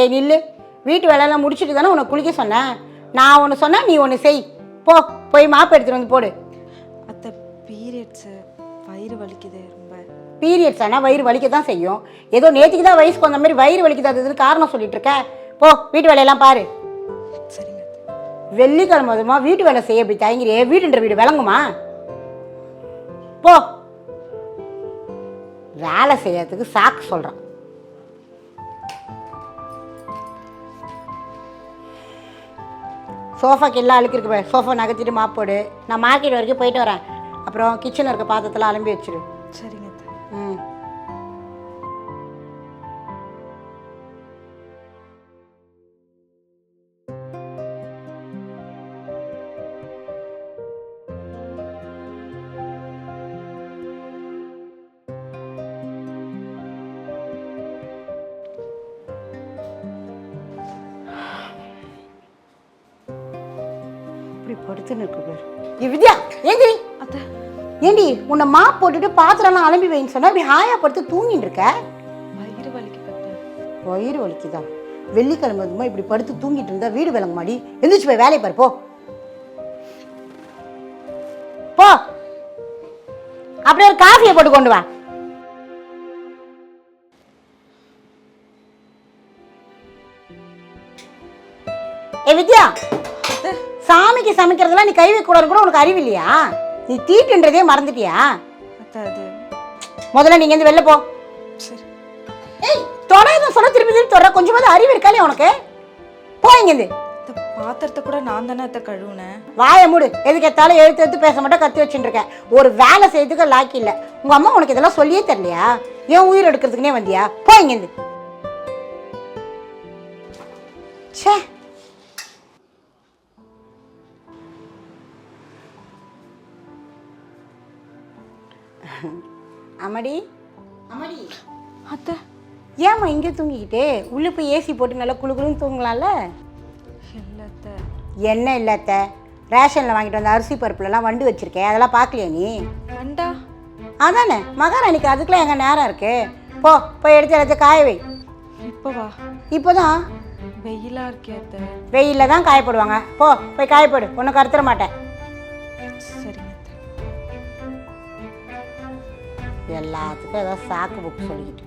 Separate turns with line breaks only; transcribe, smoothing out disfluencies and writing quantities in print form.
ஏய் நில்லு, வீட்டு வேலையெல்லாம் முடிச்சுட்டு தானே உனக்கு குளிக்க சொன்னேன். நான் ஒன்று சொன்னேன், நீ ஒன்று செய். போய் மாப்பு எடுத்துகிட்டு வந்து போடு.
அத்தை பீரியட்ஸு, வயிறு வலிக்குது ரொம்ப.
பீரியட்ஸ் ஆனால் வயிறு வலிக்க தான் செய்யும். ஏதோ நேற்றுக்கு தான் வயசுக்கு வந்த மாதிரி வயிறு வலிக்குது அதுன்னு காரணம் சொல்லிட்டு இருக்க. போ வீட்டு வேலையெல்லாம் பாரு.
சரிங்க.
வெள்ளிக்கிழமை அதுமா வீட்டு வேலை செய்ய அப்படி தயங்கிறியே, வீடுன்ற வீடு விளங்குமா? போ வேலை செய்யறதுக்கு சாக்கு சொல்கிறான். சோஃபாக்கு எல்லாம் அழுக்கு இருக்கு, சோஃபா நகர்த்திட்டு மாப்போடு. நான் மார்க்கெட் வரைக்கும் போயிட்டு வரேன். அப்புறம் கிச்சனில் இருக்க பாத்திரத்தில் அலம்பி வச்சிரு.
சரிங்க.
ம். இப்படி படுத்துன்னு இருக்கு பேர். வித்யா ஏண்டி
அத்தை
ஏண்டி உன்னை மாப் போட்டுட்டு பாத்திரம்லாம் அலம்பி வைன்னு சொன்னா இப்படி ஹாயா படுத்து தூங்கிட்டு இருக்க?
வயிறு வலிக்குது.
வயிறு வலிக்குதா? வெள்ளிக்கிழமை அதுமா இப்படி படுத்து தூங்கிட்டு இருந்தா வீடு விளங்க மாடி. எந்திரிச்சு போய் வேலையை பாரு. போ அப்படியே ஒரு காஃபியை போட்டு கொண்டு வா. ஏ வித்யா, சாமிக்கு சமைக்கிறதெல்லாம் நீ கை வைக்க கூடாது கூட உனக்கு அறிவு இல்லையா? நீ தீட்டுன்றதே மறந்துட்டியா?
அத்தை அது
முதல்ல நீங்க இருந்து வெளில போ.
சரி.
ஏய் தொடர்ந்து சொல்ல திருப்பி திருப்பி தொடர, கொஞ்சமாவது அறிவு இருக்காலே உனக்கு? போ இங்கிருந்து.
பாத்திரத்தை கூட நான் தானே அத்தை கழுவுனேன்.
வாயை மூடு. எதுக்கு எத்தாலும் எழுத்து எடுத்து பேச மாட்டேன், கத்தி வச்சுட்டு இருக்கேன். ஒரு வேலை செய்யறதுக்கு லாக்கி இல்லை. உங்க அம்மா உனக்கு இதெல்லாம் சொல்லியே தெரியலையா? ஏன் உயிர் எடுக்கிறதுக்குனே வந்தியா? போ இங்கிருந்து. ச்சே. அம்மாடி அம்மாடி.
அத்தை
ஏம்மா இங்கே தூங்கிக்கிட்டே? உள்ளே போய் ஏசி போட்டு நல்லா குளு குளுன்னு தூங்கலாம்ல.
இல்லை அத்தை.
என்ன இல்லை அத்தை? ரேஷனில் வாங்கிட்டு வந்த அரிசி பருப்புலலாம் வண்டு வச்சுருக்கேன், அதெல்லாம் பார்க்கலையா நீ?
வண்டா?
அதானே மகாராணிக்கு, அதுக்கெலாம் எங்கே நேரம் இருக்கு? போய் எடுத்து எல்லாத்தையும் காய வை.
இப்போவா?
இப்போ தான்
வெயிலாக இருக்கே அத்தை.
வெயிலில் தான் காயப்படுவாங்க. போய் காயப்படு, ஒன்றும் கருத்துற மாட்டேன்.
சரிங்க அத்தை.
எல்லாத்துக்கும் ஏதோ சாக்கு புக்கு சொல்லிக்கிட்டு.